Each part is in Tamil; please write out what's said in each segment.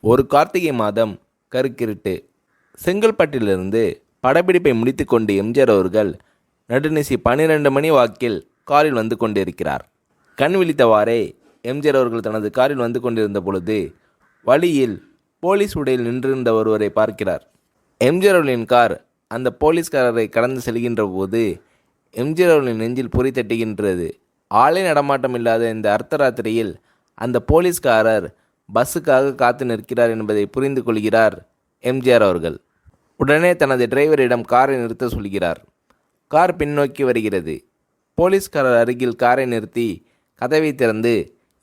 ஒரு கார்த்திகை மாதம் கருக்கிருட்டு. செங்கல்பட்டிலிருந்து படப்பிடிப்பை முடித்து கொண்டு எம்ஜிஆர் அவர்கள் நடுநிசி 12 மணி வாக்கில் காரில் வந்து கொண்டிருக்கிறார். கண் விழித்தவாறே எம்ஜிஆர் அவர்கள் தனது காரில் வந்து கொண்டிருந்த பொழுது வழியில் போலீஸ் உடையில் நின்றிருந்த ஒருவரை பார்க்கிறார். எம்ஜிஆர் அவர்களின் கார் அந்த போலீஸ்காரரை கடந்து செல்கின்ற போது எம்ஜிஆர் அவர்களின் நெஞ்சில் பொறி தட்டுகின்றது. ஆளே நடமாட்டம் இல்லாத இந்த அர்த்தராத்திரியில் அந்த போலீஸ்காரர் பஸ்ஸுக்காக காத்து நிற்கிறார் என்பதை புரிந்து கொள்கிறார் எம்ஜிஆர் அவர்கள். உடனே தனது டிரைவரிடம் காரை நிறுத்த சொல்கிறார். கார் பின்னோக்கி வருகிறது. போலீஸ்காரர் அருகில் காரை நிறுத்தி கதவை திறந்து,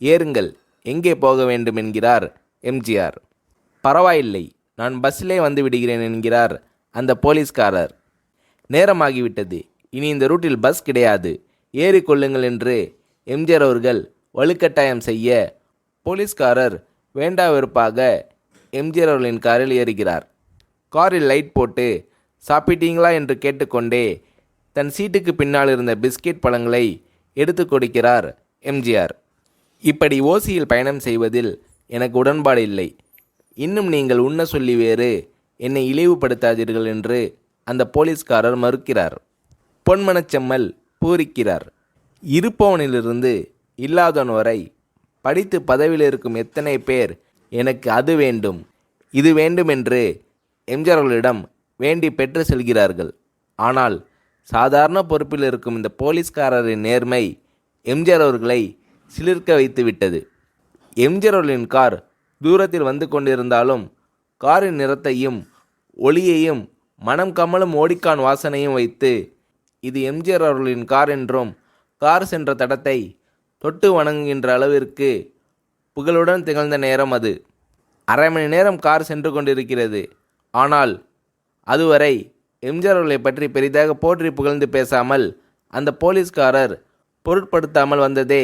ஏறுங்கள், எங்கே போக வேண்டும் என்கிறார் எம்ஜிஆர். பரவாயில்லை, நான் பஸ்ஸிலே வந்து விடுகிறேன் என்கிறார் அந்த போலீஸ்காரர். நேரமாகிவிட்டது, இனி இந்த ரூட்டில் பஸ் கிடையாது, ஏறிக்கொள்ளுங்கள் என்று எம்ஜிஆர் அவர்கள் வலுக்கட்டாயம் செய்ய போலீஸ்காரர் வேண்டா வெறுப்பாக எம்ஜிஆர் அவர்களின் காரில் ஏறுகிறார். காரில் லைட் போட்டு சாப்பிட்டீங்களா என்று கேட்டுக்கொண்டே தன் சீட்டுக்கு பின்னால் இருந்த பிஸ்கெட் பழங்களை எடுத்து கொடுக்கிறார் எம்ஜிஆர். இப்படி ஓசியில் பயணம் செய்வதில் எனக்கு உடன்பாடு இல்லை. இன்னும் நீங்கள் உண்ண சொல்லி வேறு என்னை இழிவுபடுத்தாதீர்கள் என்று அந்த போலீஸ்காரர் மறுக்கிறார். பொன்மனச்செம்மல் பூரிக்கிறார். இருப்பவனிலிருந்து இல்லாதவன் வரை படித்து பதவியில் இருக்கும் எத்தனை பேர் எனக்கு அது வேண்டும் இது வேண்டும் என்று எம்ஜிஆர் அவர்களிடம் வேண்டி பெற்று செல்கிறார்கள். ஆனால் சாதாரண பொறுப்பில் இருக்கும் இந்த போலீஸ்காரரின் நேர்மை எம்ஜிஆர் அவர்களை சிலிர்க்க வைத்து விட்டது. எம்ஜிஆர் அவர்களின் கார் தூரத்தில் வந்து கொண்டிருந்தாலும் காரின் நிறத்தையும் ஒளியையும் மனம் கமலும் ஓடிக்கான் வாசனையும் வைத்து இது எம்ஜிஆர் அவர்களின் கார் என்றும் கார் சென்ற தடத்தை தொட்டு வணங்குகின்ற அளவிற்கு புகழுடன் திகழ்ந்த நேரம் அது. அரை மணி நேரம் கார் சென்று கொண்டிருக்கிறது. ஆனால் அதுவரை எம்ஜிஆர் அவர்களை பற்றி பெரிதாக போற்றி புகழ்ந்து பேசாமல் அந்த போலீஸ்காரர் பொருட்படுத்தாமல் வந்ததே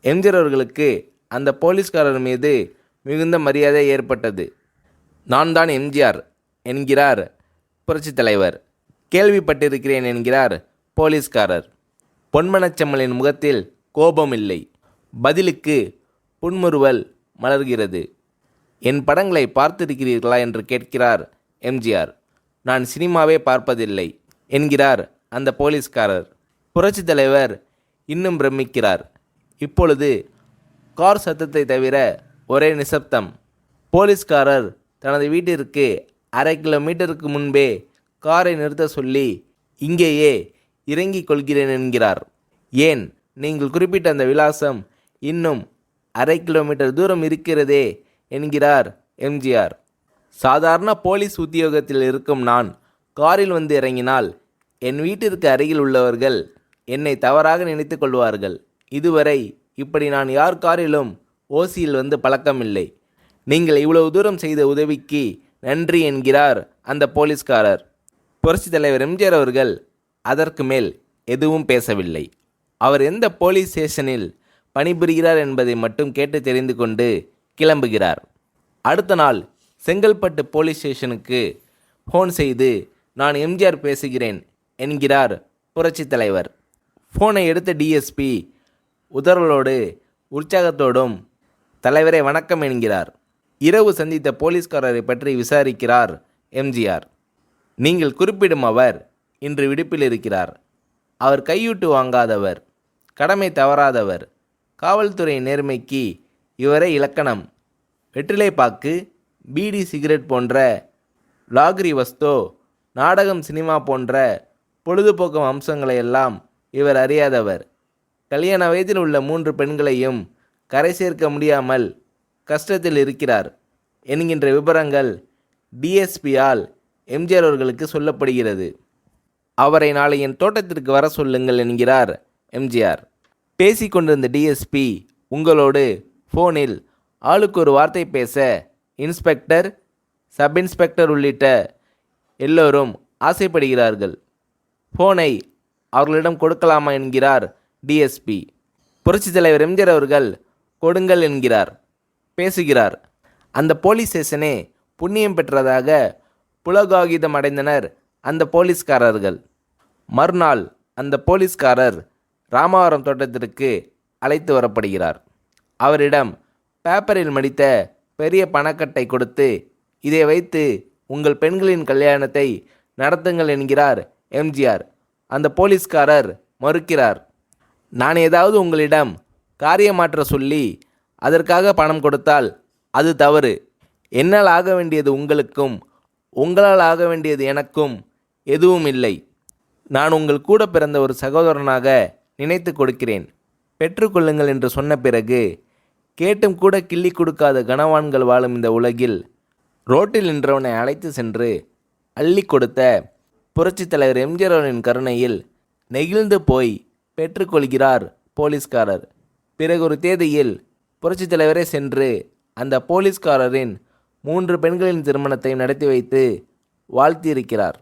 எம்ஜிஆர் அவர்களுக்கு அந்த போலீஸ்காரர் மீது மிகுந்த மரியாதை ஏற்பட்டது. நான் தான் எம்ஜிஆர் என்கிறார் புரட்சித் தலைவர். கேள்விப்பட்டிருக்கிறேன் என்கிறார் போலீஸ்காரர். பொன்மனச்செம்மலின் முகத்தில் கோபம் இல்லை. பதிலுக்கு புன்முறுவல் மலர்கிறது. என் படங்களை பார்த்திருக்கிறீர்களா என்று கேட்கிறார் எம்ஜிஆர். நான் சினிமாவே பார்ப்பதில்லை என்கிறார் அந்த போலீஸ்காரர். புரட்சித் தலைவர் இன்னும் பிரமிக்கிறார். இப்பொழுது கார் சத்தத்தை தவிர ஒரே நிசப்தம். போலீஸ்காரர் தனது வீட்டிற்கு 1/2 கிலோமீட்டருக்கு முன்பே காரை நிறுத்த சொல்லி இங்கேயே இறங்கிக் கொள்கிறேன் என்கிறார். ஏன், நீங்கள் குறிப்பிட்ட அந்த விலாசம் இன்னும் 1/2 கிலோமீட்டர் தூரம் இருக்கிறதே என்கிறார் எம்ஜிஆர். சாதாரண போலீஸ் உத்தியோகத்தில் இருக்கும் நான் காரில் வந்து இறங்கினால் என் வீட்டிற்கு அருகில் உள்ளவர்கள் என்னை தவறாக நினைத்து கொள்வார்கள். இதுவரை இப்படி நான் யார் காரிலும் ஓசியில் வந்து பழக்கமில்லை. நீங்கள் இவ்வளவு தூரம் செய்த உதவிக்கு நன்றி என்கிறார் அந்த போலீஸ்காரர். புரட்சித் தலைவர் எம்ஜிஆர் அவர்கள் அதற்கு மேல் எதுவும் பேசவில்லை. அவர் எந்த போலீஸ் ஸ்டேஷனில் பணிபுரிகிறார் என்பதை மட்டும் கேட்டு தெரிந்து கொண்டு கிளம்புகிறார். அடுத்த நாள் செங்கல்பட்டு போலீஸ் ஸ்டேஷனுக்கு ஃபோன் செய்து, நான் எம்ஜிஆர் பேசுகிறேன் என்கிறார் புரட்சித் தலைவர். ஃபோனை எடுத்த டிஎஸ்பி உதறலோடு உற்சாகத்தோடும் தலைவரை வணக்கம் என்கிறார். இரவு சந்தித்த போலீஸ்காரரை பற்றி விசாரிக்கிறார் எம்ஜிஆர். நீங்கள் குறிப்பிடும் அவர் இன்று விடுப்பில் இருக்கிறார். அவர் கையூட்டு வாங்காதவர், கடமை தவறாதவர், காவல்துறை நேர்மைக்கு இவரே இலக்கணம். வெற்றிலைப்பாக்கு, பீடி, சிகரெட் போன்ற லாகிரி வஸ்தோ, நாடகம், சினிமா போன்ற பொழுதுபோக்கு அம்சங்களையெல்லாம் இவர் அறியாதவர். கல்யாண வயதில் உள்ள 3 பெண்களையும் கரை சேர்க்க முடியாமல் கஷ்டத்தில் இருக்கிறார் என்கின்ற விபரங்கள் டிஎஸ்பியால் எம்ஜிஆர் அவர்களுக்கு சொல்லப்படுகிறது. அவரை நாளை என் தோட்டத்திற்கு வர சொல்லுங்கள் என்கிறார் எம்ஜிஆர். பேசிக்கொண்டிருந்த டிஎஸ்பி உங்களோடு ஃபோனில் ஆளுக்கு ஒரு வார்த்தை பேச இன்ஸ்பெக்டர், சப் இன்ஸ்பெக்டர் உள்ளிட்ட எல்லோரும் ஆசைப்படுகிறார்கள். ஃபோனை அவர்களிடம் கொடுக்கலாமா என்கிறார் டிஎஸ்பி. புரட்சித் தலைவர் எம்ஜிஆர் அவர்கள் கொடுங்கள் என்கிறார். பேசுகிறார். அந்த போலீஸ் ஸ்டேஷனே புண்ணியம் பெற்றதாக புலகாகிதம் அடைந்தனர் அந்த போலீஸ்காரர்கள். மறுநாள் அந்த போலீஸ்காரர் ராமவரம் தோட்டத்திற்கு அழைத்து வரப்படுகிறார். அவரிடம் பேப்பரில் மடித்த பெரிய பணக்கட்டை கொடுத்து, இதை வைத்து உங்கள் பெண்களின் கல்யாணத்தை நடத்துங்கள் என்கிறார் எம்ஜிஆர். அந்த போலீஸ்காரர் மறுக்கிறார். நான் ஏதாவது உங்களிடம் காரியமாற்ற சொல்லி அதற்காக பணம் கொடுத்தால் அது தவறு. என்னால் ஆக வேண்டியது உங்களுக்கும், உங்களால் ஆக வேண்டியது எனக்கும் எதுவும் இல்லை. நான் உங்கள் கூட பிறந்த ஒரு சகோதரனாக நினைத்து கொடுக்கிறேன். பெற்றுக்கொள்ளுங்கள் என்று சொன்ன பிறகு கேட்டும் கூட கிள்ளி கொடுக்காத கனவான்கள் வாழும் இந்த உலகில் ரோட்டில் நின்றவனை அழைத்து சென்று அள்ளி கொடுத்த புரட்சித் தலைவர் எம்ஜிஆர் அவர்களின் கருணையில் நெகிழ்ந்து போய் பெற்றுக்கொள்கிறார் போலீஸ்காரர். பிறகு ஒரு தேதியில் புரட்சித் தலைவரே சென்று அந்த போலீஸ்காரரின் 3 பெண்களின் திருமணத்தை நடத்தி வைத்து வாழ்த்தியிருக்கிறார்.